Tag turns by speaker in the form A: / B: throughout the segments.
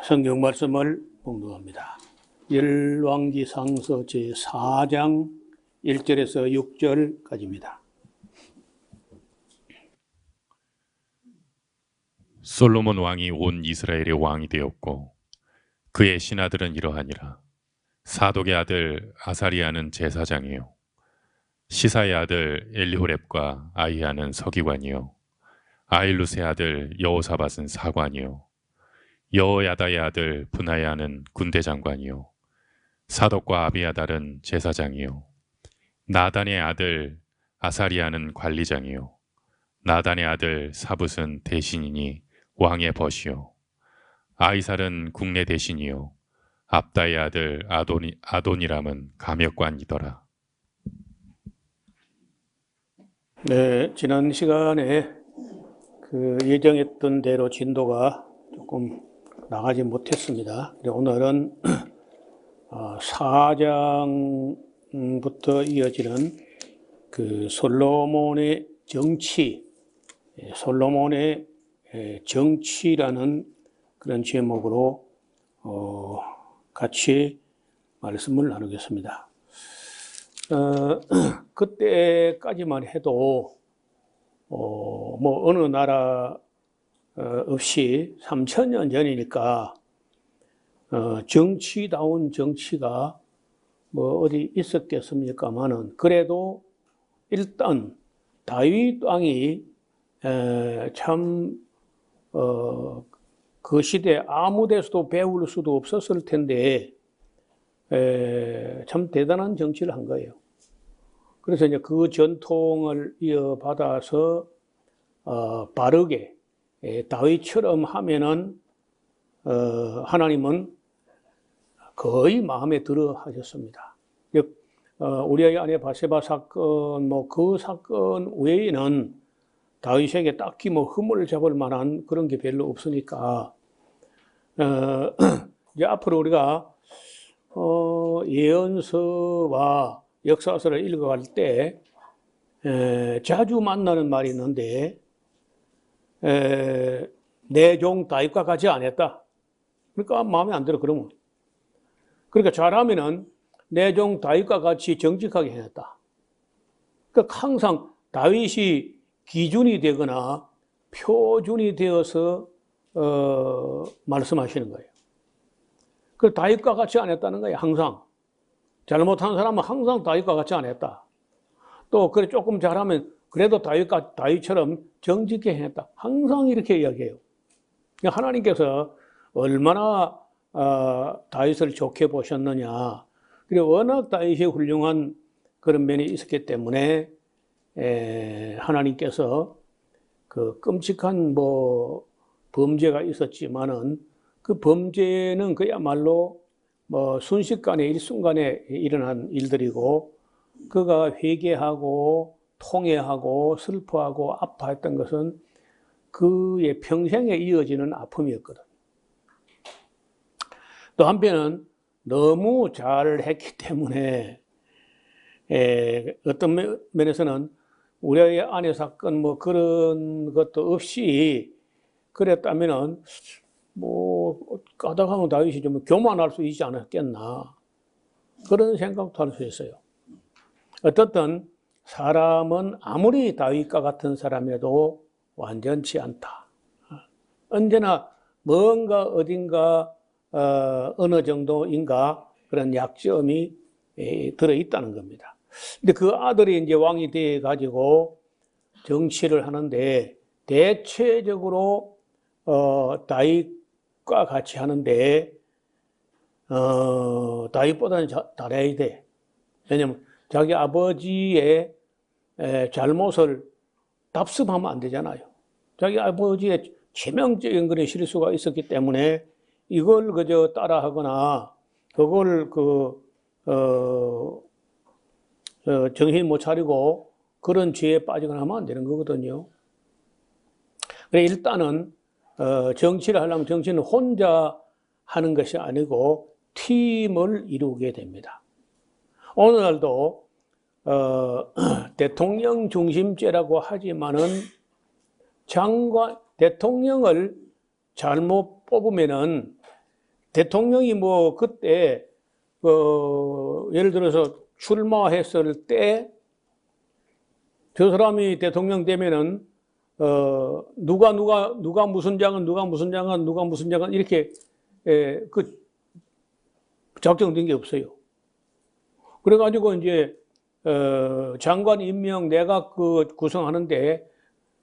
A: 성경 말씀을 봉독합니다. 열왕기상서 제4장 1절에서 6절까지입니다.
B: 솔로몬 왕이 온 이스라엘의 왕이 되었고 그의 신하들은 이러하니라. 사독의 아들 아사리아는 제사장이요 시사의 아들 엘리호렙과 아히야는 서기관이요 아일루스의 아들 여호사밧은 사관이요 여호야다의 아들 브나야는 군대장관이요 사독과 아비아달은 제사장이요 나단의 아들 아사리아는 관리장이요 나단의 아들 사붓은 대신이니 왕의 벗이요 아이살은 국내 대신이요 압다의 아들 아도니람은 감역관이더라.
A: 네, 지난 시간에 예정했던 대로 진도가 조금 나가지 못했습니다. 오늘은 4장부터 이어지는 솔로몬의 정치라는 그런 제목으로 같이 말씀을 나누겠습니다. 그때까지만 해도 어느 나라 없이 3000년 전이니까 정치다운 정치가 어디 있었겠습니까마는 그래도 일단 다윗 왕이 참 그 시대 아무 데서도 배울 수도 없었을 텐데 참 대단한 정치를 한 거예요. 그래서 이제 그 전통을 이어받아서 바르게 다윗처럼 하면은 하나님은 거의 마음에 들어 하셨습니다. 우리의 아내 바세바 사건 그 사건 외에는 다윗에게 딱히 흠을 잡을 만한 그런 게 별로 없으니까 이제 앞으로 우리가 예언서와 역사서를 읽어갈 때 자주 만나는 말이 있는데 내 종 다윗과 같이 안 했다. 그러니까 마음에 안 들어. 그러니까 잘하면은 내 종 다윗과 같이 정직하게 해냈다. 그러니까 항상 다윗이 기준이 되거나 표준이 되어서 말씀하시는 거예요. 그 다윗과 같이 안 했다는 거예요. 항상 잘못한 사람은 항상 다윗과 같이 안 했다. 또 그래 조금 잘하면 그래도 다윗처럼 정직하게 했다. 항상 이렇게 이야기해요. 하나님께서 얼마나 다윗을 좋게 보셨느냐. 그리고 워낙 다윗이 훌륭한 그런 면이 있었기 때문에 하나님께서 그 끔찍한 범죄가 있었지만은 그 범죄는 그야말로 순식간에 일순간에 일어난 일들이고 그가 회개하고 통회하고 슬퍼하고 아파했던 것은 그의 평생에 이어지는 아픔이었거든. 또 한편은 너무 잘했기 때문에 어떤 면에서는 우리의 아내 사건 그런 것도 없이 그랬다면은 까닭하면 다윗이 좀 교만할 수 있지 않았겠나 그런 생각도 할 수 있어요. 어떻든 사람은 아무리 다윗과 같은 사람이라도 완전치 않다. 언제나 뭔가 어딘가 어느 정도인가 그런 약점이 들어있다는 겁니다. 근데 그 아들이 이제 왕이 돼 가지고 정치를 하는데 대체적으로 다윗과 같이 하는데 다윗보다는 잘해야 돼. 왜냐면 자기 아버지의 잘못을 답습하면 안 되잖아요. 자기 아버지의 치명적인 그런 실수가 있었기 때문에 이걸 그저 따라하거나 그걸 정신 못 차리고 그런 죄에 빠지거나 하면 안 되는 거거든요. 그래 일단은 정치를 하려면 정치는 혼자 하는 것이 아니고 팀을 이루게 됩니다. 오늘날도 대통령 중심제라고 하지만은 대통령을 잘못 뽑으면은 대통령이 뭐 그때 예를 들어서 출마했을 때 저 사람이 대통령 되면은 누가 무슨 장은 누가 무슨 장은 이렇게 그 작정된 게 없어요. 그래가지고 이제 장관 임명 내각 그 구성하는데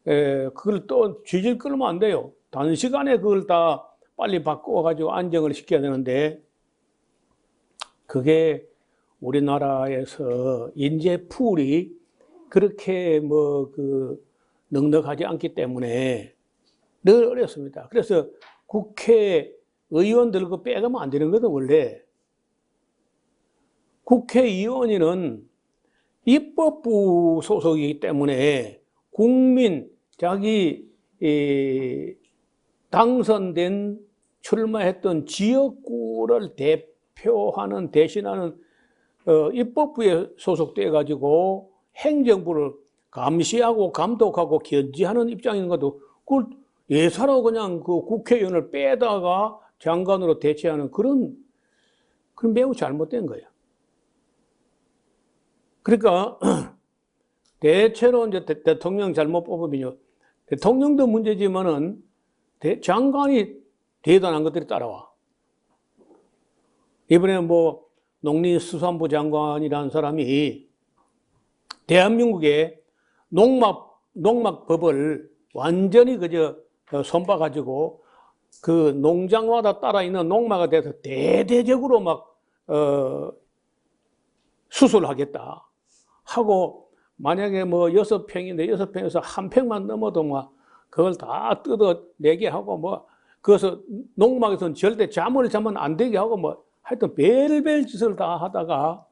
A: 그걸 또 질질 끌면 안 돼요. 단시간에 그걸 다 빨리 바꿔가지고 안정을 시켜야 되는데 그게 우리나라에서 인재 풀이 그렇게 뭐 그 넉넉하지 않기 때문에 늘 어렵습니다. 그래서 국회의원들 그 빼가면 안 되는 거든 원래. 국회의원은 입법부 소속이기 때문에 국민 자기 당선된 출마했던 지역구를 대표하는 대신하는 입법부에 소속돼 가지고 행정부를 감시하고 감독하고 견지하는 입장인 것도 그걸 예사로 그냥 그 국회의원을 빼다가 장관으로 대체하는 그런 매우 잘못된 거예요. 그러니까 대체로 이제 대통령 잘못 뽑으면요. 대통령도 문제지만은 장관이 대단한 것들이 따라와. 이번에 뭐 농림수산부 장관이라는 사람이 대한민국의 농막법을 완전히 그저 손봐가지고 그 농장마다 따라 있는 농마가 돼서 대대적으로 막 수술하겠다 하고 만약에 뭐 6평인데 6평에서 1평만 넘어도 막 그걸 다 뜯어내게 하고 뭐 그래서 농막에서는 절대 잠을 자면 안 되게 하고 뭐 하여튼 별별 짓을 다 하다가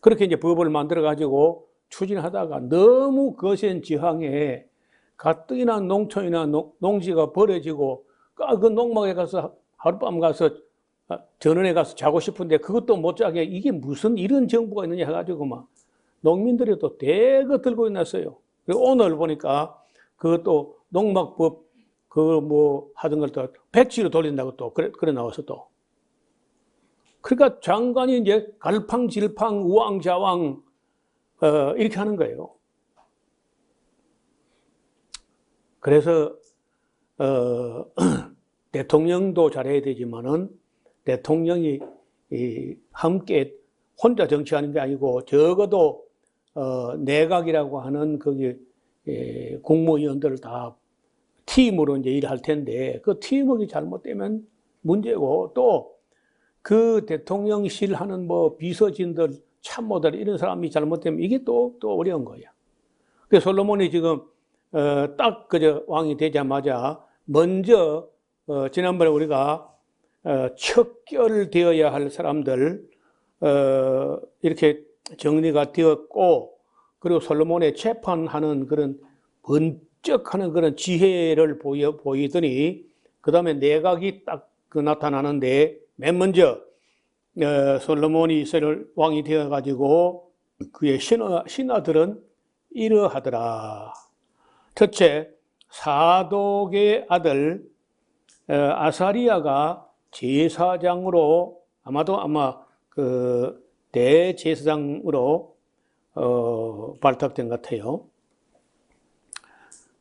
A: 그렇게 이제 법을 만들어 가지고 추진하다가 너무 거센 지항에 가뜩이나 농촌이나 농지가 버려지고 그 농막에 가서 하룻밤 가서 전원에 가서 자고 싶은데 그것도 못 자게 이게 무슨 이런 정부가 있느냐 해가지고 막 농민들이 또 대거 들고 있었어요. 오늘 보니까 그것도 농막법 그 뭐 하던 걸 또 백지로 돌린다고 또 그래 나와서 또 그러니까 장관이 이제 갈팡질팡 우왕좌왕 이렇게 하는 거예요. 그래서 대통령도 잘해야 되지만은 대통령이 함께 혼자 정치하는 게 아니고 적어도 내각이라고 하는 거기 국무위원들을 다 팀으로 이제 일할 텐데 그 팀워크가 잘못되면 문제고 또 그 대통령실 하는 뭐 비서진들 참모들 이런 사람이 잘못되면 이게 또 어려운 거야. 그래서 솔로몬이 지금 딱 그저 왕이 되자마자 먼저 지난번에 우리가 척결되어야 할 사람들 이렇게 정리가 되었고 그리고 솔로몬의 재판하는 그런 번쩍하는 그런 지혜를 보이더니 그 다음에 내각이 딱 나타나는데 맨 먼저 솔로몬이 이스라엘 왕이 되어가지고 그의 신하들은 이러하더라. 첫째, 사독의 아들 아사리야가 제사장으로 아마 그 대제사장으로 발탁된 것 같아요.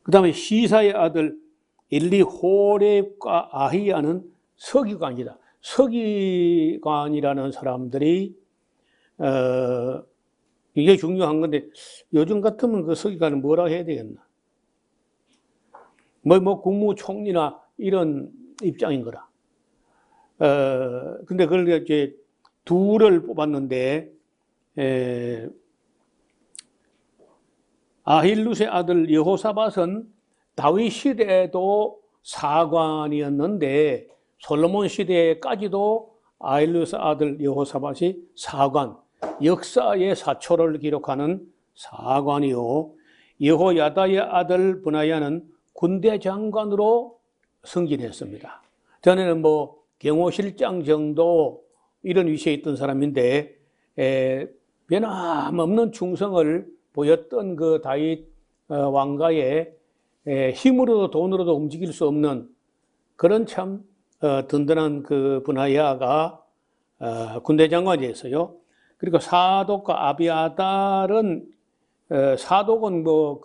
A: 그 다음에 시사의 아들 엘리호렙과 아히야는 서기관이다. 서기관이라는 사람들이 이게 중요한 건데 요즘 같으면 그 서기관은 뭐라 해야 되겠나? 뭐 국무총리나 이런 입장인 거라. 근데 그걸 이제 둘을 뽑았는데 아힐룻의 아들 여호사밧은 다윗 시대에도 사관이었는데 솔로몬 시대까지도 아힐룻의 아들 여호사밧이 사관, 역사의 사초를 기록하는 사관이요. 여호야다의 아들 브나야는 군대 장관으로 승진했습니다. 전에는 뭐 경호실장 정도 이런 위치에 있던 사람인데 변함없는 충성을 보였던 그 다윗 왕가의 힘으로도 돈으로도 움직일 수 없는 그런 참 든든한 그 분하야가 군대 장관이 됐어요. 그리고 사독과 아비아달은 사독은 뭐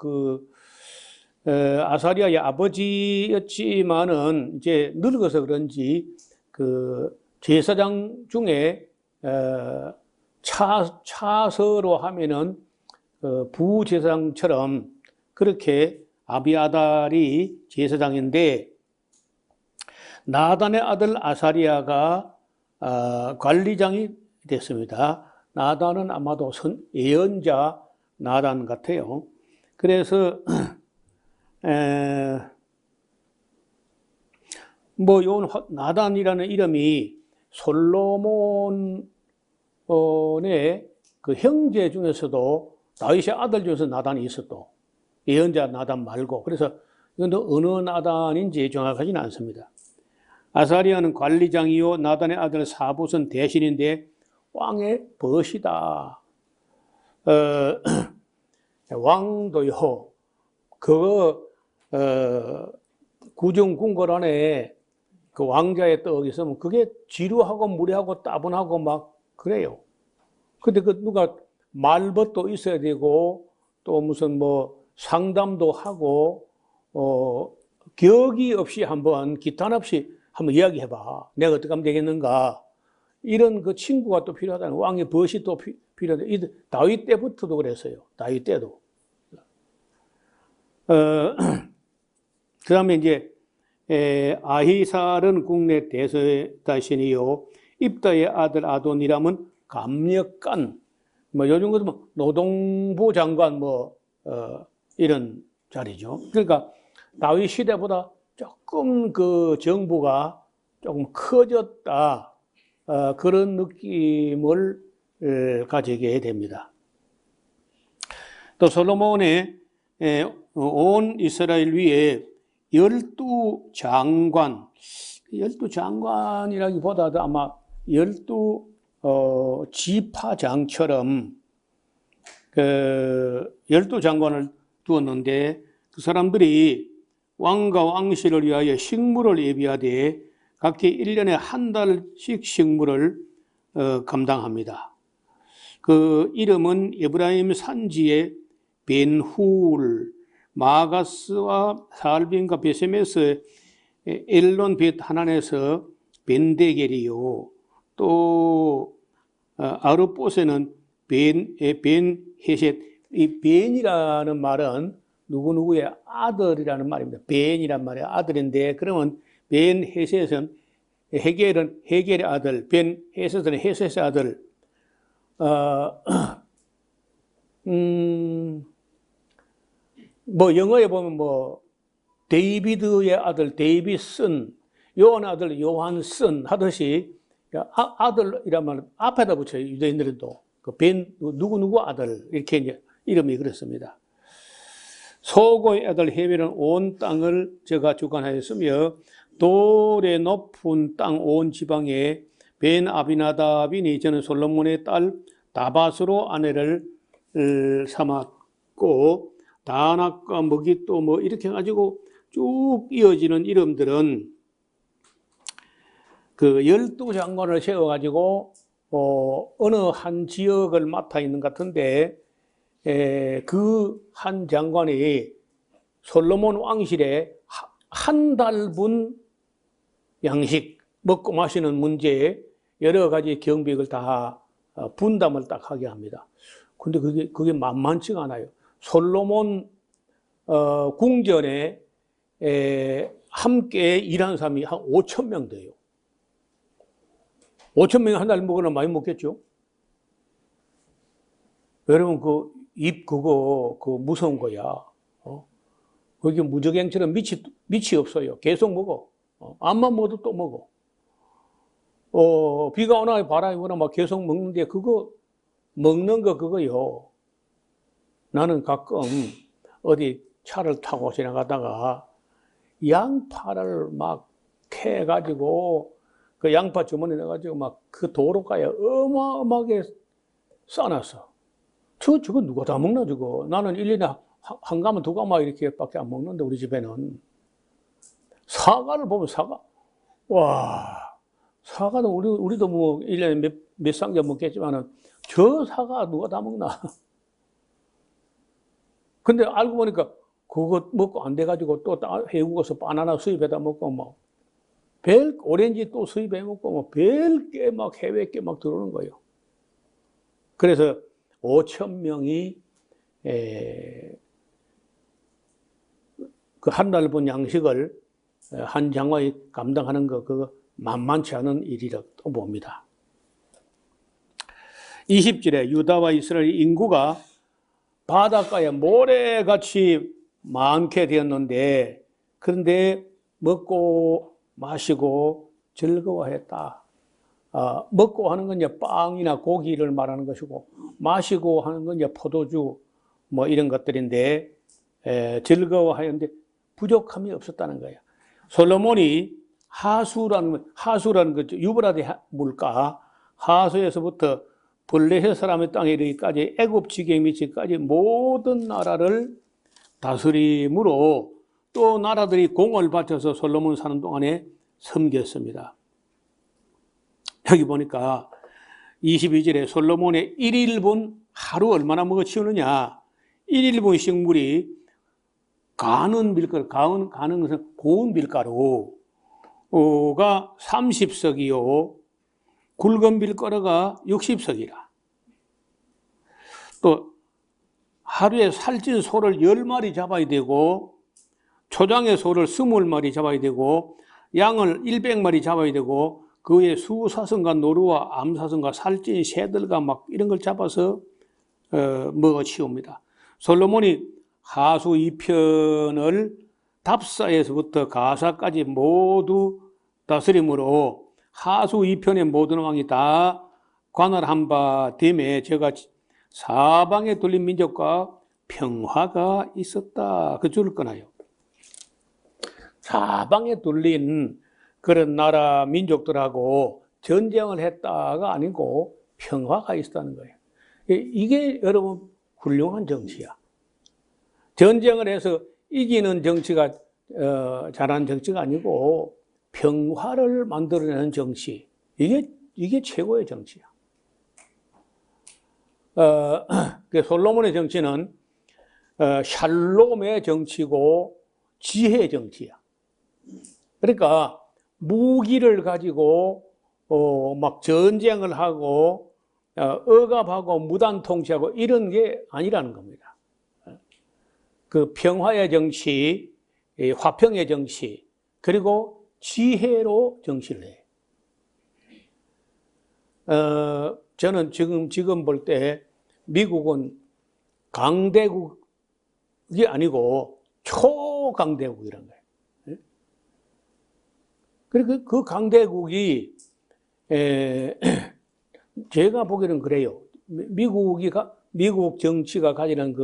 A: 아사리아의 아버지였지만은 이제 늙어서 그런지 그 제사장 중에 차서로 하면은 부제사장처럼 그렇게 아비아달이 제사장인데 나단의 아들 아사리아가 관리장이 됐습니다. 나단은 아마도 예언자 나단 같아요. 그래서 뭐 요 나단이라는 이름이 솔로몬의 그 형제 중에서도 다윗의 아들 중에서 나단이 있었도 예언자 나단 말고 그래서 이건 어느 나단인지 정확하지는 않습니다. 아사리아는 관리장이요 나단의 아들 사붓은 대신인데 왕의 벗이다. 왕도요. 구정궁궐 안에 그 왕자의 떡이 있으면 그게 지루하고 무례하고 따분하고 막 그래요. 근데 그 누가 말벗도 있어야 되고 또 무슨 뭐 상담도 하고 격이 없이 한번 기탄 없이 한번 이야기해봐. 내가 어떻게 하면 되겠는가. 이런 그 친구가 또 필요하다는 왕의 벗이 또 필요하다. 다윗 때부터도 그랬어요. 다윗 때도. 그 다음에 이제 아히살은 국내 대제사장이요 입다의 아들 아도니람은 감력관 뭐 요즘 것도 뭐 노동부 장관 뭐 이런 자리죠. 그러니까 다윗 시대보다 조금 그 정부가 조금 커졌다 그런 느낌을 가지게 됩니다. 또 솔로몬의 온 이스라엘 위에 12장관이라기보다도 아마 12지파장처럼 12장관을 두었는데 그 사람들이 왕과 왕실을 위하여 식물을 예비하되 각기 1년에 한 달씩 식물을 감당합니다. 그 이름은 에브라임 산지의 벤훌, 마가스와 살빈과 베세메스, 엘론 벳 하난에서 벤데겔이요. 또 아르보세는 벤 헤셋. 이 벤이라는 말은 누구누구의 아들이라는 말입니다. 벤이란 말이 아들인데 그러면 벤 헤셋은 헤겔의 아들, 벤 헤셋은 헤셋의 아들. 뭐 영어에 보면 뭐 데이비드의 아들 데이비슨, 요한 아들 요한슨 하듯이 아들이란 말 앞에다 붙여요. 유대인들도 그 벤 누구 아들 이렇게 이제 이름이 그렇습니다. 소고의 아들 헤벨은 온 땅을 저가 주관하였으며 돌의 높은 땅 온 지방에 벤 아비나답이니 저는 솔로몬의 딸 다밧으로 아내를 삼았고 다낙과 머깃도 뭐 이렇게 해가지고 쭉 이어지는 이름들은 그 12장관을 세워가지고 어느 한 지역을 맡아 있는 것 같은데 그 한 장관이 솔로몬 왕실에 한 달분 양식 먹고 마시는 문제에 여러 가지 경비를 다 분담을 딱 하게 합니다. 근데 그게 만만치가 않아요. 솔로몬 궁전에 함께 일하는 사람이 한 5천 명 돼요. 5천 명이 한 달 먹으나 많이 먹겠죠? 여러분 그거 무서운 거야. 그게 무적행처럼 밑이 없어요. 계속 먹어. 암만 먹어도 또 먹어. 비가 오나 바람이 오나 막 계속 먹는데 그거 먹는 거 그거요. 나는 가끔 어디 차를 타고 지나가다가 양파를 막 캐가지고 그 양파 주머니에 넣어가지고 막 그 도로가에 어마어마하게 싸놨어. 저거 누가 다 먹나 저거. 나는 1년에 한 가마 두 가마 이렇게밖에 안 먹는데 우리 집에는. 사과를 보면 사과 와, 사과는 우리도 뭐 1년에 몇 상자 먹겠지만은 저 사과 누가 다 먹나? 근데 알고 보니까 그거 먹고 안 돼가지고 또 해국에서 바나나 수입해다 먹고 뭐 오렌지 또 수입해 먹고 뭐 별게 막 해외게 막 들어오는 거예요. 그래서 5천 명이 그 한 달 분 양식을 한 장화에 감당하는 거 그거 만만치 않은 일이라고 봅니다. 20절에 유다와 이스라엘 인구가 바닷가에 모래같이 많게 되었는데 그런데 먹고 마시고 즐거워했다. 먹고 하는 건 이제 빵이나 고기를 말하는 것이고 마시고 하는 건 이제 포도주 뭐 이런 것들인데 즐거워하였는데 부족함이 없었다는 거예요. 솔로몬이 하수라는 그 유브라데 물가 하수에서부터 블레셋 사람의 땅에 이르기까지 애굽 지경에 미치기까지 모든 나라를 다스림으로 또 나라들이 공을 바쳐서 솔로몬 사는 동안에 섬겼습니다. 여기 보니까 22절에 솔로몬의 1인분 하루 얼마나 먹어 치우느냐. 1인분 식물이 가는 밀가루, 가는 것은 고운 밀가루가 30석이요. 굵은 밀가루가 60석이라. 또 하루에 살찐 소를 10마리 잡아야 되고 초장의 소를 20마리 잡아야 되고 양을 100마리 잡아야 되고 그 외에 수사슴과 노루와 암사슴과 살찐 새들과 막 이런 걸 잡아서 먹어 치웁니다. 솔로몬이 하수 2편을 답사에서부터 가사까지 모두 다스림으로 하수 2편의 모든 왕이 다 관할한 바 됨에 제가 사방에 둘린 민족과 평화가 있었다. 그 줄을 끊어요. 사방에 둘린 그런 나라 민족들하고 전쟁을 했다가 아니고 평화가 있었다는 거예요. 이게 여러분 훌륭한 정치야. 전쟁을 해서 이기는 정치가 잘하는 정치가 아니고 평화를 만들어내는 정치. 이게 최고의 정치야. 솔로몬의 정치는 샬롬의 정치고 지혜의 정치야. 그러니까 무기를 가지고 막 전쟁을 하고 억압하고 무단 통치하고 이런 게 아니라는 겁니다. 그 평화의 정치, 화평의 정치, 그리고 지혜로 정치를 해. 저는 지금 볼 때 미국은 강대국이 아니고 초강대국이라는 거예요. 그리고 그 강대국이 제가 보기에는 그래요. 미국 정치가 가지는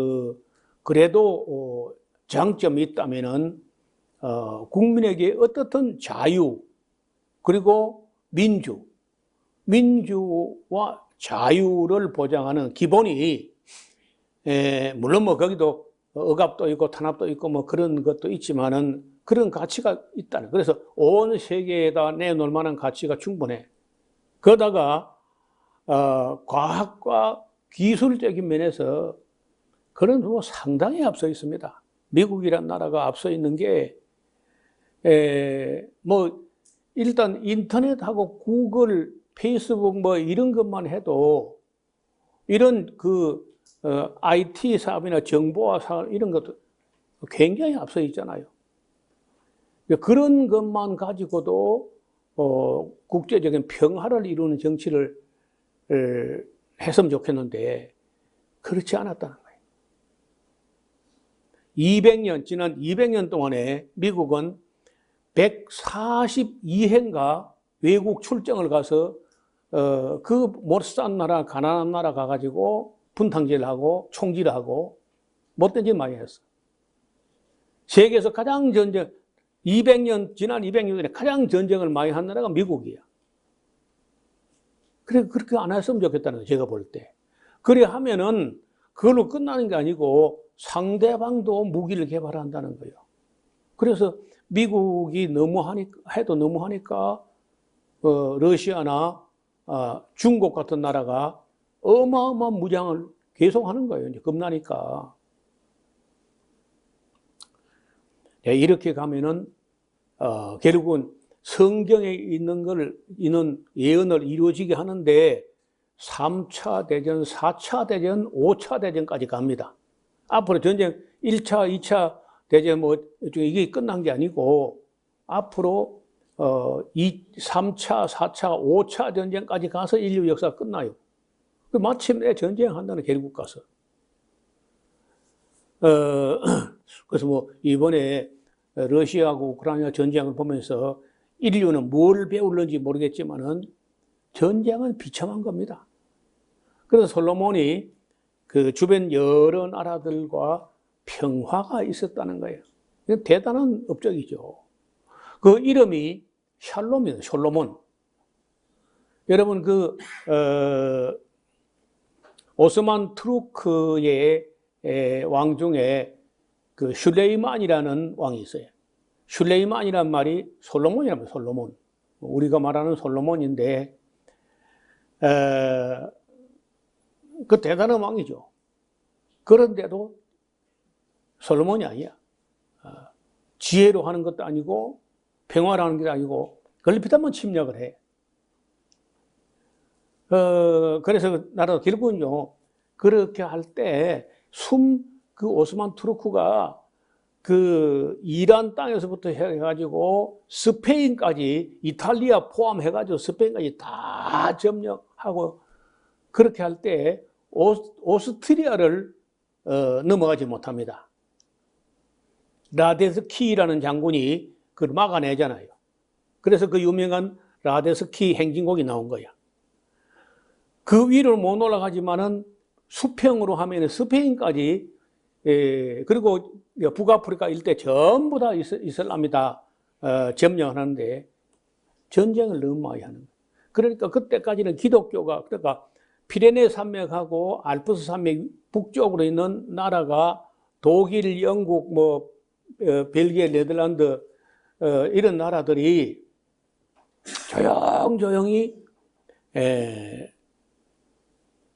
A: 그래도 장점이 있다면은 국민에게 어떻든 자유 그리고 민주와 자유를 보장하는 기본이 물론 뭐 거기도 억압도 있고 탄압도 있고 뭐 그런 것도 있지만은 그런 가치가 있다는. 그래서 온 세계에다 내놓을 만한 가치가 충분해. 그러다가 과학과 기술적인 면에서 그런 뭐 상당히 앞서 있습니다. 미국이란 나라가 앞서 있는 게 뭐 일단 인터넷하고 구글, 페이스북 뭐 이런 것만 해도 이런 IT 사업이나 정보화 사업 이런 것도 굉장히 앞서 있잖아요. 그런 것만 가지고도 국제적인 평화를 이루는 정치를 했으면 좋겠는데 그렇지 않았다는 거예요. 지난 200년 동안에 미국은 142회인가 외국 출장을 가서 그 못산 나라, 가난한 나라 가가지고 분탕질을 하고 총질을 하고 못된 짓 많이 했어. 세계에서 가장 지난 200년 전에 가장 전쟁을 많이 한 나라가 미국이야. 그래, 그렇게 안 했으면 좋겠다는 거예요, 제가 볼 때. 그래 하면은 그걸로 끝나는 게 아니고 상대방도 무기를 개발한다는 거예요. 그래서 미국이 해도 너무 하니까 러시아나 중국 같은 나라가 어마어마한 무장을 계속 하는 거예요. 이제 겁나니까. 이렇게 가면은 결국은 성경에 있는 예언을 이루어지게 하는데 3차 대전, 4차 대전, 5차 대전까지 갑니다. 앞으로 전쟁 1차, 2차 대전 이게 끝난 게 아니고 앞으로 3차, 4차, 5차 전쟁까지 가서 인류 역사가 끝나요. 마침내 전쟁한다는 결국 가서. 그래서 이번에 러시아하고 우크라이나 전쟁을 보면서 인류는 뭘 배울는지 모르겠지만은 전쟁은 비참한 겁니다. 그래서 솔로몬이 그 주변 여러 나라들과 평화가 있었다는 거예요. 대단한 업적이죠. 그 이름이 샬롬이에요. 솔로몬. 여러분 오스만 투르크의 왕 중에 그 슐레이만이라는 왕이 있어요. 슐레이만이란 말이 솔로몬이라면 솔로몬. 우리가 말하는 솔로몬인데 그 대단한 왕이죠. 그런데도 솔로몬이 아니야. 지혜로 하는 것도 아니고 평화로 하는 게 아니고 걸핏하면 침략을 해. 그래서 나라도 결국은요, 그렇게 할 때 그 오스만 투르크가 그 이란 땅에서부터 해가지고 스페인까지, 이탈리아 포함해가지고 스페인까지 다 점령하고 그렇게 할 때 오스트리아를 넘어가지 못합니다. 라데스키라는 장군이 그걸 막아내잖아요. 그래서 그 유명한 라데스키 행진곡이 나온 거야. 그 위를 못 올라가지만은 수평으로 하면 스페인까지, 그리고 북아프리카 일대 전부 다 이슬람이 다 점령하는데 전쟁을 너무 많이 하는 거예요. 그러니까 그때까지는 기독교가, 그러니까 피레네 산맥하고 알프스 산맥 북쪽으로 있는 나라가 독일, 영국, 벨기에, 네덜란드 이런 나라들이 조용조용히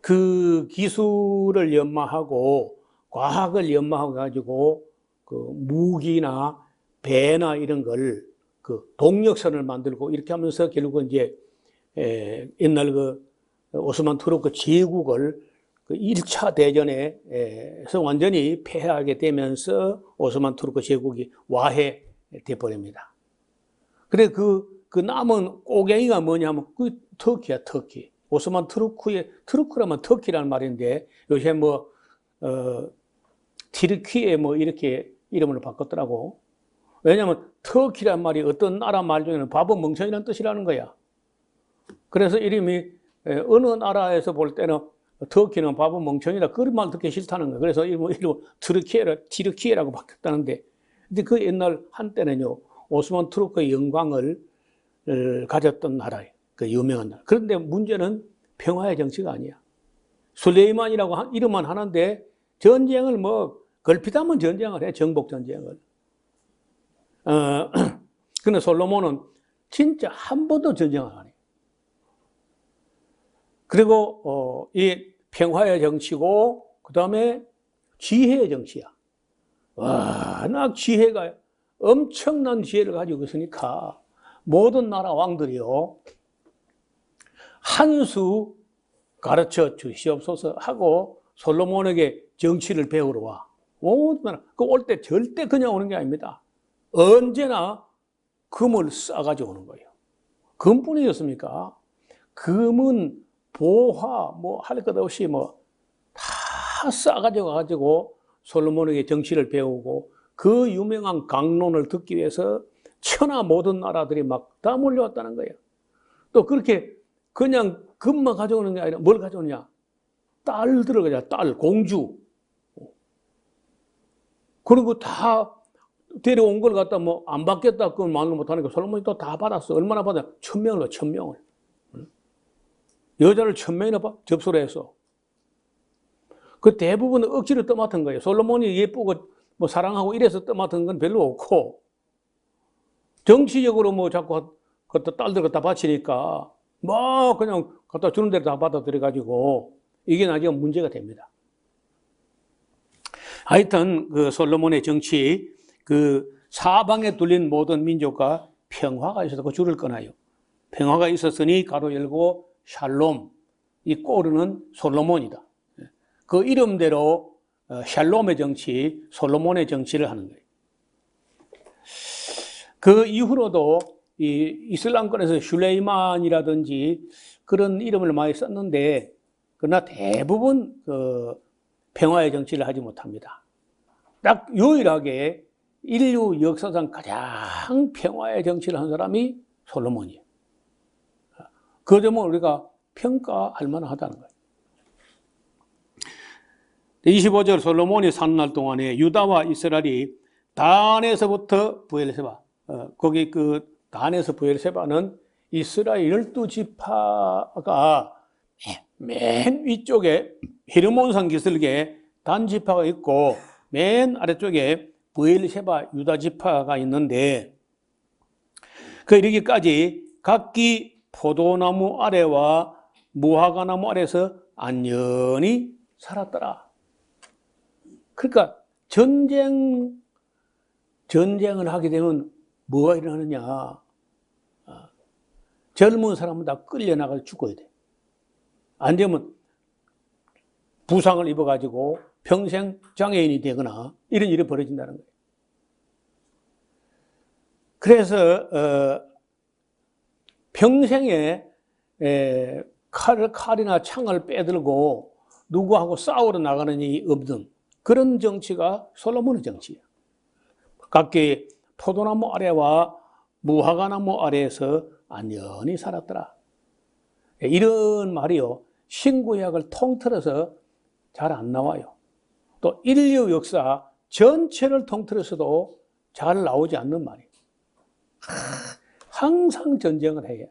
A: 그 기술을 연마하고 과학을 연마하고 가지고 그 무기나 배나 이런 걸 그 동력선을 만들고 이렇게 하면서 결국은 이제 옛날 그 오스만 투르크 제국을 그 1차 대전에서 완전히 패하게 되면서 오스만 투르크 제국이 와해돼 버립니다. 그래 그 남은 꼬갱이가 뭐냐면 그 터키야, 터키. 오스만 투르크라면 터키라는 말인데 요새 티르키에 이렇게 이름을 바꿨더라고. 왜냐하면 터키란 말이 어떤 나라 말 중에는 바보 멍청이라는 뜻이라는 거야. 그래서 이름이 어느 나라에서 볼 때는 터키는 바보 멍청이다. 그런 말 듣기 싫다는 거야. 그래서 이름 티르키에라고 바뀌었다는데, 근데 그 옛날 한때는요, 오스만 투르크의 영광을 가졌던 나라예요. 그 유명한 나라. 그런데 문제는 평화의 정치가 아니야. 술레이만이라고 이름만 하는데 전쟁을 걸핏하면 전쟁을 해. 정복 전쟁을. 근데 솔로몬은 진짜 한 번도 전쟁을 안 해. 그리고 이 평화의 정치고 그 다음에 지혜의 정치야. 워낙 지혜가 엄청난 지혜를 가지고 있으니까 모든 나라 왕들이요, 한 수 가르쳐 주시옵소서 하고 솔로몬에게 정치를 배우러 와. 그 올 때 절대 그냥 오는 게 아닙니다. 언제나 금을 싸가지고 오는 거예요. 금뿐이었습니까? 금은 보화 할 것 없이 다 싸가지고 가지고 솔로몬에게 정치를 배우고 그 유명한 강론을 듣기 위해서 천하 모든 나라들이 막 다 몰려왔다는 거예요. 또 그렇게 그냥 금만 가져오는 게 아니라 뭘 가져오냐? 딸 들어가자, 딸, 공주. 그리고 다 데려온 걸 갖다 안 받겠다 그건 말을 못하니까 솔로몬이 또 다 받았어. 얼마나 받아? 1000명을, 1000명을. 여자를 1000명이나 접수를 해서. 그 대부분은 억지로 떠맡은 거예요. 솔로몬이 예쁘고 사랑하고 이래서 떠맡은 건 별로 없고, 정치적으로 뭐 자꾸 그것도 딸들 갖다 바치니까 뭐 그냥 갖다 주는 대로 다 받아들여가지고 이게 나중에 문제가 됩니다. 하여튼 그 솔로몬의 정치, 그 사방에 둘린 모든 민족과 평화가 있어서 그 줄을 끊어요. 평화가 있었으니 가로 열고 샬롬, 이 꼬르는 솔로몬이다. 그 이름대로 샬롬의 정치, 솔로몬의 정치를 하는 거예요. 그 이후로도 이 이슬람권에서 슐레이만이라든지 그런 이름을 많이 썼는데, 그러나 대부분 그 평화의 정치를 하지 못합니다. 딱 유일하게 인류 역사상 가장 평화의 정치를 한 사람이 솔로몬이에요. 그 점은 우리가 평가할 만하다는 거예요. 25절 솔로몬이 사는 날 동안에 유다와 이스라엘이 단에서부터 브엘세바, 거기 그 단에서 브엘세바는 이스라엘 12지파가 맨 위쪽에 헤르몬산 기슭에 단 지파가 있고 맨 아래쪽에 브엘세바 유다 지파가 있는데, 그 이르기까지 각기 포도나무 아래와 무화과나무 아래에서 안연히 살았더라. 그러니까 전쟁을 하게 되면 뭐가 일어나느냐? 젊은 사람은 다 끌려나가 죽어야 돼. 안 되면 부상을 입어가지고 평생 장애인이 되거나 이런 일이 벌어진다는 거예요. 그래서 평생에 칼이나 창을 빼들고 누구하고 싸우러 나가는 일이 없는 그런 정치가 솔로몬의 정치예요. 각기 포도나무 아래와 무화과나무 아래에서 안연히 살았더라. 이런 말이요, 신구약을 통틀어서 잘 안 나와요. 또 인류 역사 전체를 통틀어서도 잘 나오지 않는 말이에요. 항상 전쟁을 해요.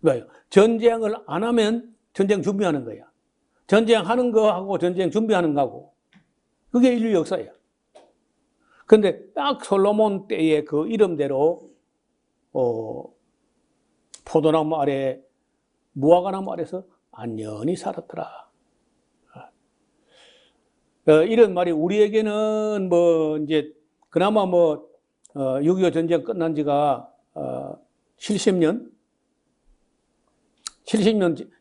A: 왜요? 전쟁을 안 하면 전쟁 준비하는 거야. 전쟁하는 거하고 전쟁 준비하는 거하고, 그게 인류 역사예요. 근데 딱 솔로몬 때의 그 이름대로 포도나무 아래, 무화과나무 아래서 안연히 살았더라. 이런 말이 우리에게는 뭐 이제 그나마 뭐 6.25 전쟁 끝난 지가 70년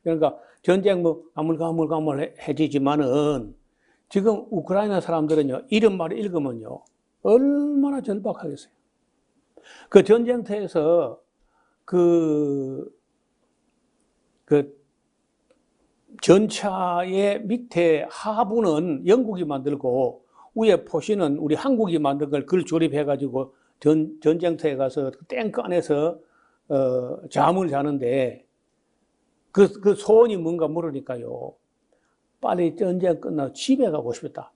A: 그러니까 전쟁 뭐 가물가물해지지만은 지금 우크라이나 사람들은요, 이런 말을 읽으면요 얼마나 절박하겠어요. 그 전쟁터에서 그 전차의 밑에 하부는 영국이 만들고 위에 포시는 우리 한국이 만든 걸 그걸 조립해가지고 전쟁터에 가서 탱크 안에서 잠을 자는데 그 소원이 뭔가 물으니까요, 빨리 전쟁 끝나고 집에 가고 싶다.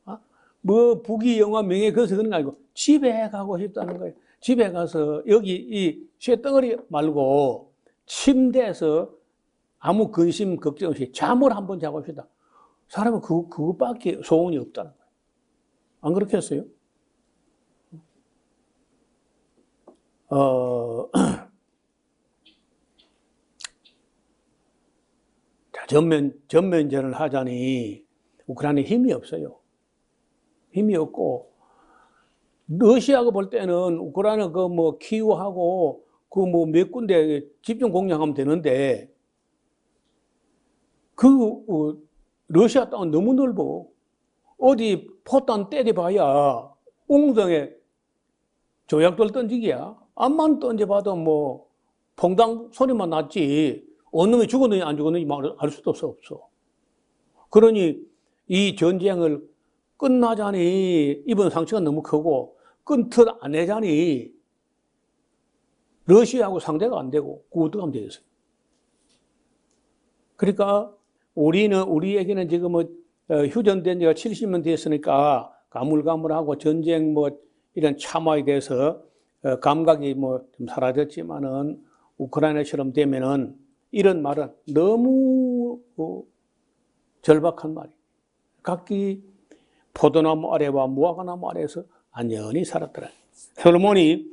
A: 뭐 북이 영화 명예 그래서 그런 거 아니고 집에 가고 싶다는 거예요. 집에 가서 여기 이 쇳덩어리 말고 침대에서 아무 근심 걱정 없이 잠을 한번 자고 싶다. 사람은 그거밖에 소원이 없다는 거예요. 안 그렇겠어요? 자, 전면전을 하자니 우크라이나에 힘이 없어요. 힘이 없고, 러시아가 볼 때는 우크라이나 그 뭐 키우하고 그 뭐 몇 군데 집중 공략하면 되는데, 러시아 땅은 너무 넓어. 어디 포탄 때려봐야 웅덩에 조약돌 던지기야. 암만 던져봐도 뭐 퐁당 소리만 났지 어느 놈이 죽었느냐 안 죽었느냐 알 수도 없어. 그러니 이 전쟁을 끝나자니 입은 상처가 너무 크고 끊듯 안 내자니 러시아하고 상대가 안 되고 그거 어떡하면 되겠어요. 그러니까 우리에게는 지금 뭐 휴전된 지가 70년 됐으니까 가물가물하고 전쟁 뭐 이런 참화에 대해서 감각이 뭐 좀 사라졌지만은 우크라이나처럼 되면은 이런 말은 너무 절박한 말이에요. 각기 포도나무 아래와 무화과나무 아래에서 안연히 살았더라. 솔로몬이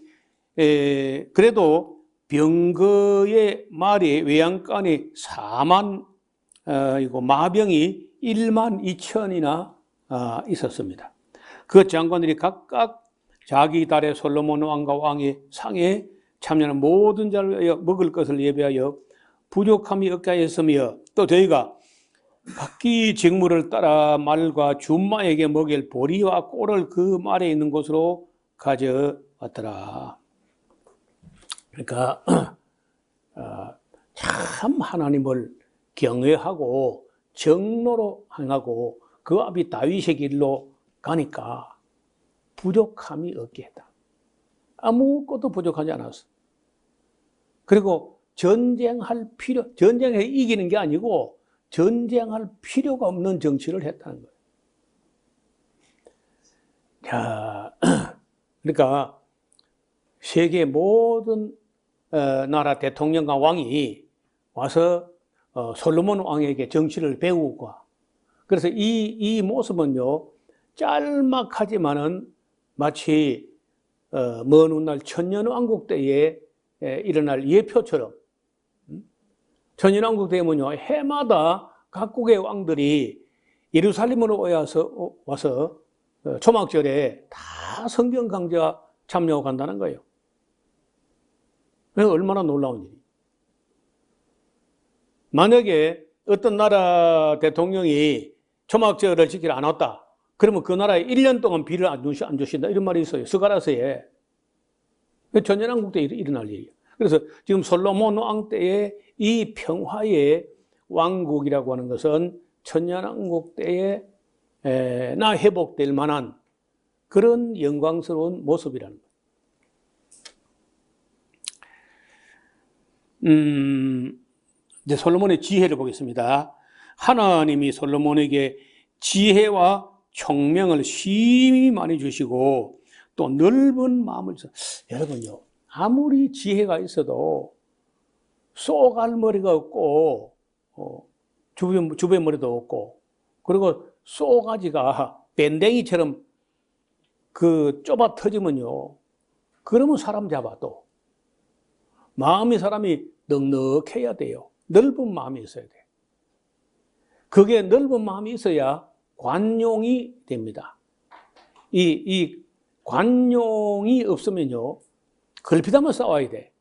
A: 그래도 병거의 말이 외양간이 4만 이고 마병이 1만 2천이나 있었습니다. 그 장관들이 각각 자기 달에 솔로몬 왕과 왕의 상에 참여하는 모든 자를 위하여 먹을 것을 예배하여 부족함이 없게 하였으며 또 저희가 각기 직무를 따라 말과 준마에게 먹일 보리와 꼴을 그 말에 있는 곳으로 가져왔더라. 그러니까 참 하나님을 경외하고 정로로 행하고 그 아비 다윗의 길로 가니까 부족함이 없게 했다. 아무것도 부족하지 않았어. 그리고 전쟁에 이기는 게 아니고 전쟁할 필요가 없는 정치를 했다는 거예요. 자, 그러니까 세계 모든 나라 대통령과 왕이 와서 솔로몬 왕에게 정치를 배우고, 그래서 이 모습은요 짤막하지만은 마치 먼 훗날 천년왕국 때에 일어날 예표처럼, 천년왕국 되면요 해마다 각국의 왕들이 예루살렘으로 와서 초막절에 다 성경 강좌 참여하고 간다는 거예요. 얼마나 놀라운 일이. 만약에 어떤 나라 대통령이 초막절을 지키러 안 왔다, 그러면 그 나라에 1년 동안 비를 안 주신다, 이런 말이 있어요. 스가랴서에. 천년왕국 때 일어날 일이에요. 그래서 지금 솔로몬 왕 때의 이 평화의 왕국이라고 하는 것은 천년왕국 때에 나 회복될 만한 그런 영광스러운 모습이라는 거예요. 이제 솔로몬의 지혜를 보겠습니다. 하나님이 솔로몬에게 지혜와 총명을 심히 많이 주시고 또 넓은 마음을 주셔. 여러분요, 아무리 지혜가 있어도 쏘갈머리가 없고 주변 머리도 없고, 그리고 쏘가지가 밴댕이처럼 그 좁아 터지면요, 그러면 사람 잡아도 사람이 넉넉해야 돼요. 넓은 마음이 있어야 돼. 그게 넓은 마음이 있어야 관용이 됩니다. 이 관용이 없으면요 걸핏하면 싸워야 돼.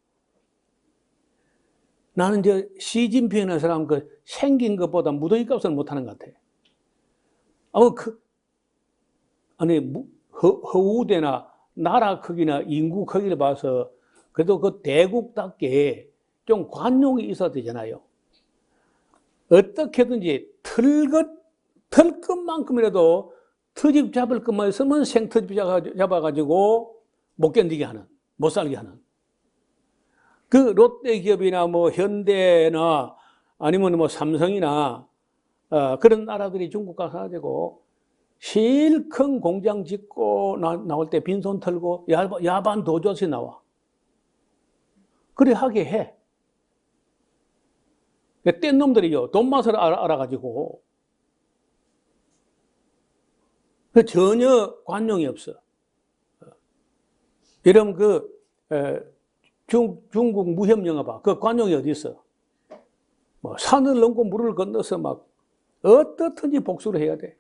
A: 나는 이제 시진핑이라는 사람 생긴 것보다 무더기 값을 못하는 것 같아. 허우대나 나라 크기나 인구 크기를 봐서 그래도 그 대국답게 좀 관용이 있어야 되잖아요. 어떻게든지 털끝만큼이라도 트집 잡을 것만 있으면 생트집 잡아가지고 못 견디게 하는, 못 살게 하는. 그 롯데 기업이나 현대나 아니면 삼성이나 그런 나라들이 중국 가서 가지고 실큰 공장 짓고 나올 때 빈손 털고 야반 도저히 나와. 그래 하게 해. 뗀 놈들이요 돈 맛을 알아가지고 전혀 관용이 없어. 여러분 중국 무협 영화 봐. 그 관용이 어디 있어? 산을 넘고 물을 건너서 막 어떻든지 복수를 해야 돼.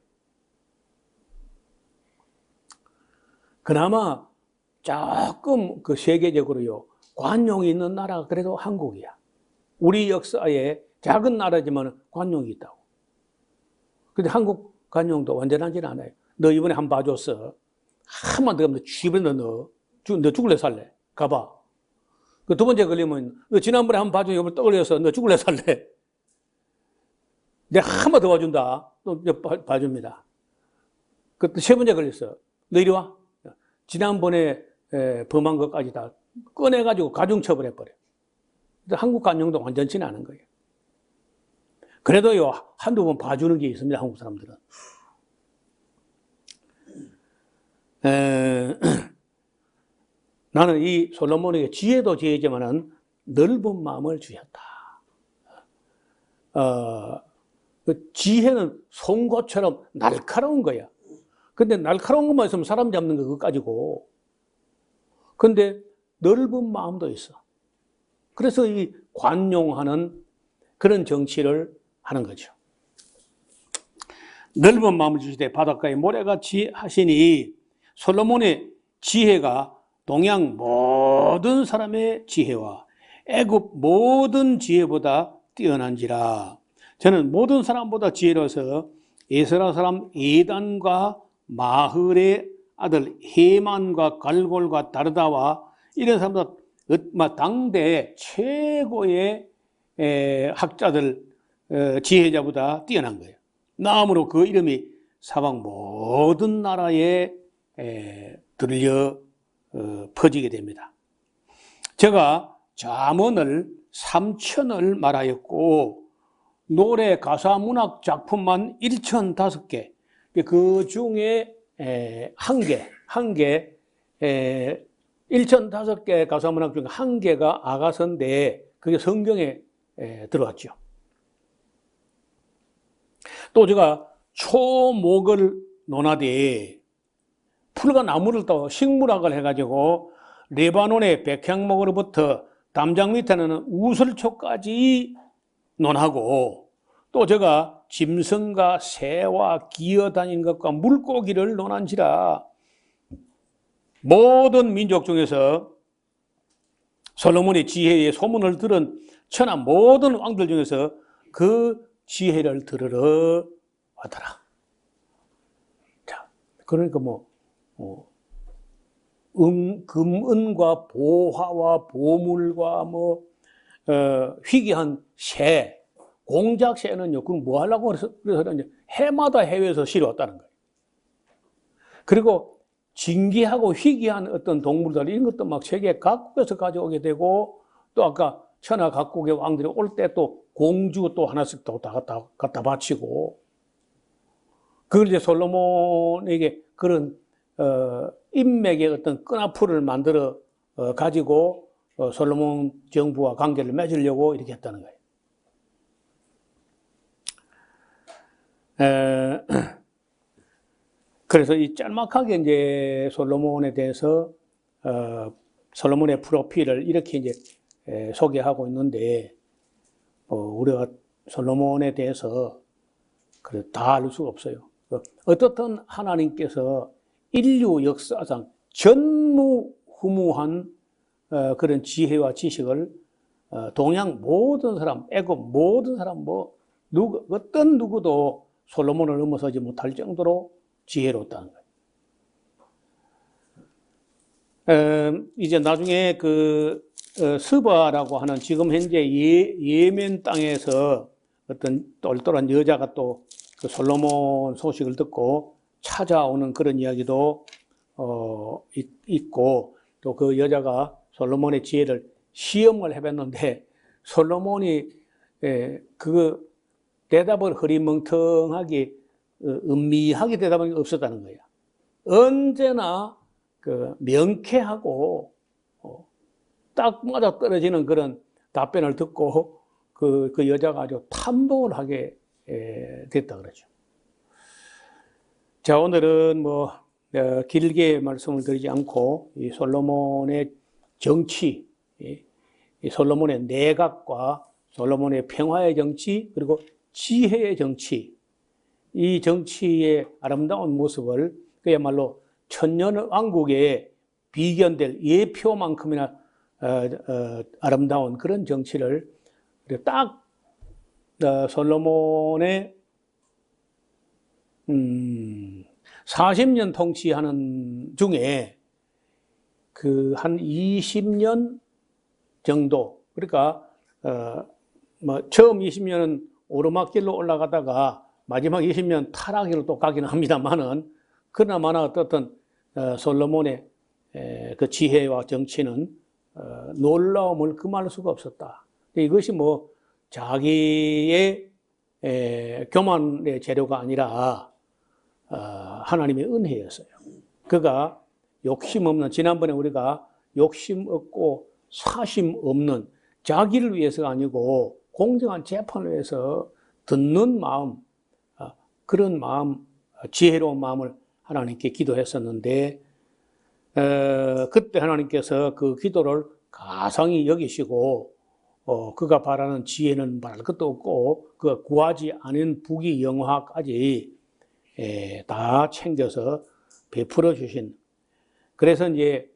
A: 그나마 조금 세계적으로요 관용이 있는 나라가 그래도 한국이야. 우리 역사에 작은 나라지만 관용이 있다고. 근데 한국 관용도 완전하지는 않아요. 너 이번에 한 번 봐줬어. 한 번 더 가면 쥐버려 너 죽을래 살래? 가봐. 그 두 번째 걸리면 너 지난번에 한 번 봐줘. 이번에 또 걸려서 너 죽을래 살래? 내가 한 번 더 봐준다. 또 봐줍니다. 그 세 번째 걸렸어. 너 이리 와. 지난번에 범한 것까지 다 꺼내가지고 가중처벌 해버려. 한국 관용도 완전치는 않은 거예요. 그래도요 한두 번 봐주는 게 있습니다. 한국 사람들은. 나는 이 솔로몬에게 지혜도 지혜지만은 넓은 마음을 주셨다. 그 지혜는 송곳처럼 날카로운 거야. 근데 날카로운 것만 있으면 사람 잡는 거 그거 가지고. 근데 넓은 마음도 있어. 그래서 이 관용하는 그런 정치를 하는 거죠. 넓은 마음을 주시되 바닷가에 모래같이 하시니 솔로몬의 지혜가 동양 모든 사람의 지혜와 애굽 모든 지혜보다 뛰어난지라. 저는 모든 사람보다 지혜로워서 에스라 사람 에단과 마흘의 아들 헤만과 갈골과 다르다와 이런 사람들 당대 최고의 학자들 지혜자보다 뛰어난 거예요. 나무로 그 이름이 사방 모든 나라에 들려 퍼지게 됩니다. 제가 잠언을 3,000을 말하였고 노래 가사 문학 작품만 1,005개, 그 중에 한 개 1,005개 가사 문학 중에 한 개가 아가서인데 그게 성경에 들어왔죠. 또 제가 초목을 논하되 풀과 나무를 또 식물학을 해가지고 레바논의 백향목으로부터 담장 밑에는 우슬초까지 논하고, 또 제가 짐승과 새와 기어다니는 것과 물고기를 논한지라 모든 민족 중에서 솔로몬의 지혜의 소문을 들은 천하 모든 왕들 중에서 그 지혜를 들으러 하더라. 자, 그러니까 금은과 보화와 보물과 희귀한 새, 공작새는요, 그럼 뭐 하려고 그래서 해마다 해외에서 실어왔다는 거예요. 그리고 진귀하고 희귀한 어떤 동물들, 이런 것도 막 세계 각국에서 가져오게 되고, 또 아까 천하 각국의 왕들이 올 때 또 공주 또 하나씩 또 갖다 바치고, 그걸 이제 솔로몬에게 그런, 인맥의 어떤 끈앞풀을 만들어 가지고 솔로몬 정부와 관계를 맺으려고 이렇게 했다는 거예요. 그래서 이 짤막하게 이제 솔로몬에 대해서 솔로몬의 프로필을 이렇게 이제 소개하고 있는데, 우리가 솔로몬에 대해서 다 알 수가 없어요. 어떻든 하나님께서 인류 역사상 전무후무한 그런 지혜와 지식을 동양 모든 사람, 애굽 모든 사람, 어떤 누구도 솔로몬을 넘어서지 못할 정도로 지혜로웠다는 거예요. 이제 나중에 스바라고 하는 지금 현재 예멘 땅에서 어떤 똘똘한 여자가 또 그 솔로몬 소식을 듣고 찾아오는 그런 이야기도 있고, 또 그 여자가 솔로몬의 지혜를 시험을 해봤는데 솔로몬이 그거 대답을 흐리멍텅하게 은미하게 대답한 게 없었다는 거야. 언제나 명쾌하고 딱 맞아 떨어지는 그런 답변을 듣고 그 여자가 아주 탐복을 하게 됐다 그러죠. 자, 오늘은 길게 말씀을 드리지 않고 이 솔로몬의 정치, 이 솔로몬의 내각과 솔로몬의 평화의 정치, 그리고 지혜의 정치, 이 정치의 아름다운 모습을 그야말로 천년 왕국에 비견될 예표만큼이나 아름다운 그런 정치를 딱 솔로몬의 40년 통치하는 중에 한 20년 정도, 그러니까 처음 20년은 오르막길로 올라가다가 마지막 20년 타락기로 또 가기는 합니다만은, 그나마나 어떻든 솔로몬의 그 지혜와 정치는 놀라움을 금할 수가 없었다. 이것이 자기의 교만의 재료가 아니라 하나님의 은혜였어요. 그가 욕심 없는, 지난번에 우리가 욕심 없고 사심 없는, 자기를 위해서가 아니고 공정한 재판을 위해서 듣는 마음, 그런 마음, 지혜로운 마음을 하나님께 기도했었는데, 그때 하나님께서 그 기도를 가상히 여기시고 그가 바라는 지혜는 말할 것도 없고 그 구하지 않은 부귀 영화까지 다 챙겨서 베풀어 주신. 그래서 이제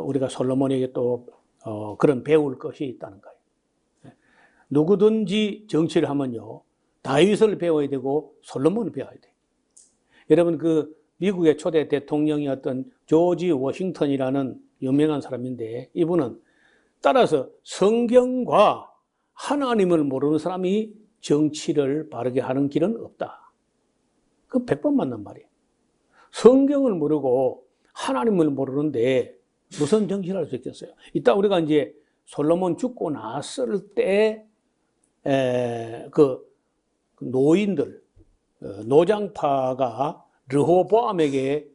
A: 우리가 솔로몬에게 또 그런 배울 것이 있다는 거예요. 누구든지 정치를 하면요, 다윗을 배워야 되고 솔로몬을 배워야 돼. 여러분, 그 미국의 초대 대통령이었던 조지 워싱턴이라는 유명한 사람인데, 이분은 따라서 성경과 하나님을 모르는 사람이 정치를 바르게 하는 길은 없다. 그 100번 맞는 말이에요. 성경을 모르고 하나님을 모르는데 무슨 정치를 할 수 있겠어요? 이따 우리가 이제 솔로몬 죽고 났을 때 그 노인들, 노장파가 르호보암에게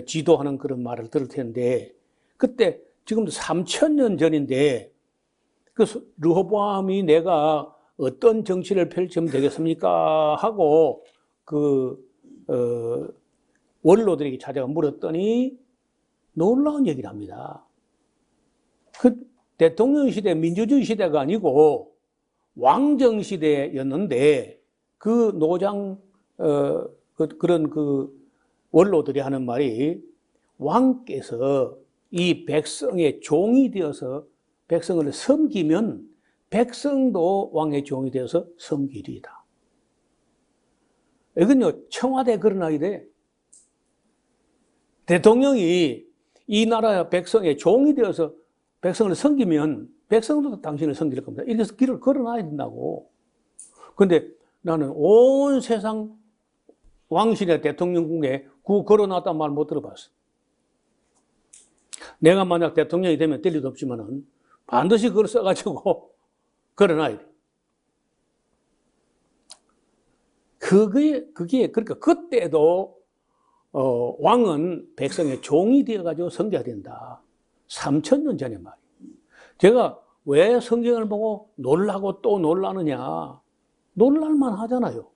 A: 지도하는 그런 말을 들을 텐데, 그때 지금도 3000년 전인데 그 르호보암이 내가 어떤 정치를 펼치면 되겠습니까? 하고 그 원로들에게 찾아가 물었더니 놀라운 얘기를 합니다. 그 대통령 시대, 민주주의 시대가 아니고 왕정 시대였는데 그 노장 그런 그 원로들이 하는 말이, 왕께서 이 백성의 종이 되어서 백성을 섬기면 백성도 왕의 종이 되어서 섬기리이다. 이건요, 청와대 그런 아이래. 대통령이 이 나라 백성의 종이 되어서 백성을 섬기면 백성도 당신을 섬길 겁니다. 이래서 길을 걸어놔야 된다고. 근데 나는 온 세상 왕실의 대통령궁에 그 걸어놨단 말 못 들어봤어. 내가 만약 대통령이 되면 될 일도 없지만은 반드시 그걸 써가지고 걸어놔야 돼. 그러니까 그때도 왕은 백성의 종이 되어가지고 섬겨야 된다. 3000년 전의 말이에요. 제가 왜 성경을 보고 놀라고 또 놀라느냐. 놀랄만 하잖아요.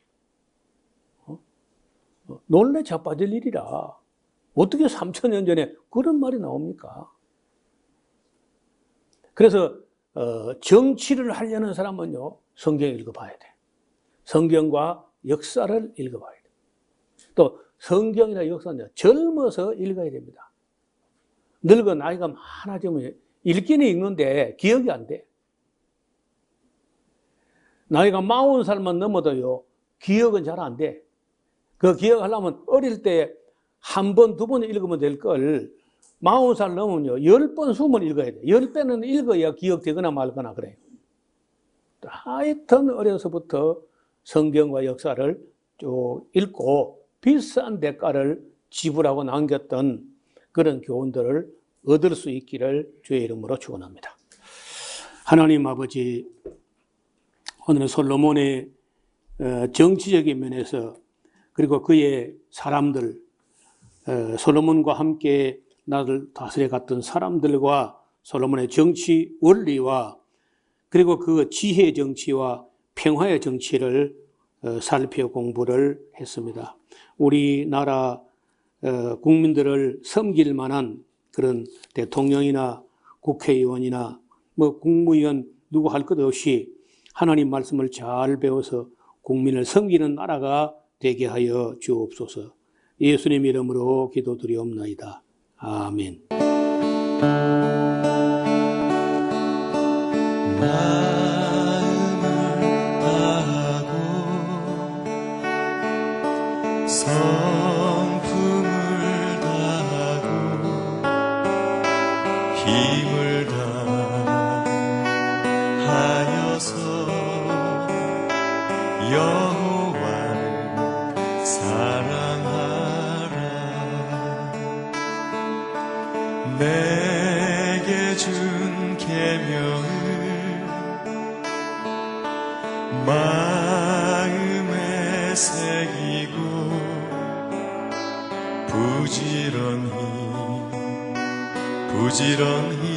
A: 놀래 자빠질 일이라. 어떻게 3000년 전에 그런 말이 나옵니까? 그래서 정치를 하려는 사람은요, 성경을 읽어봐야 돼. 성경과 역사를 읽어봐야 돼. 또 성경이나 역사는 젊어서 읽어야 됩니다. 늙어 나이가 많아지면 읽기는 읽는데 기억이 안 돼. 나이가 40살만 넘어도요, 기억은 잘 안 돼. 그 기억하려면 어릴 때 한 번, 두 번 읽으면 될 걸 40살 넘으면요, 10번, 20번 읽어야 돼. 10배는 읽어야 기억되거나 말거나 그래요. 하여튼 어려서부터 성경과 역사를 쭉 읽고 비싼 대가를 지불하고 남겼던 그런 교훈들을 얻을 수 있기를 주의 이름으로 축원합니다. 하나님 아버지, 오늘은 솔로몬의 정치적인 면에서, 그리고 그의 사람들, 솔로몬과 함께 나를 다스려 갔던 사람들과 솔로몬의 정치 원리와, 그리고 그 지혜의 정치와 평화의 정치를 살펴 공부를 했습니다. 우리나라 국민들을 섬길 만한 그런 대통령이나 국회의원이나 국무위원 누구 할 것 없이 하나님 말씀을 잘 배워서 국민을 섬기는 나라가 되게 하여 주옵소서. 예수님 이름으로 기도드리옵나이다. 아멘.
C: 성품을 다하고 힘을 다하여서 여호와를 사랑하라. 내게 준 계명을 마음에 새기고 부지런히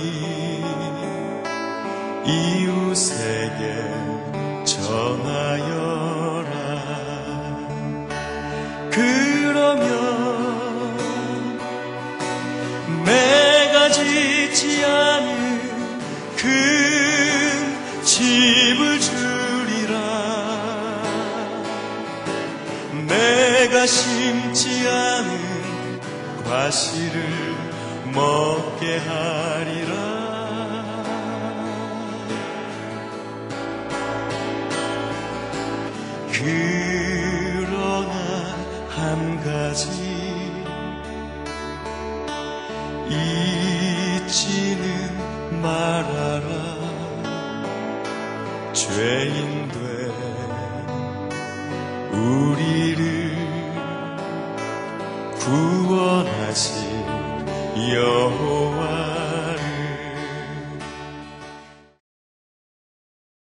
C: 이웃에게 전하여라. 그러면 내 집을 주리라. 내가 심지 않은 과실을 먹게 하리라. 그러나 한 가지 잊지는 말아라. 죄인된 우리를 구원하신 여호와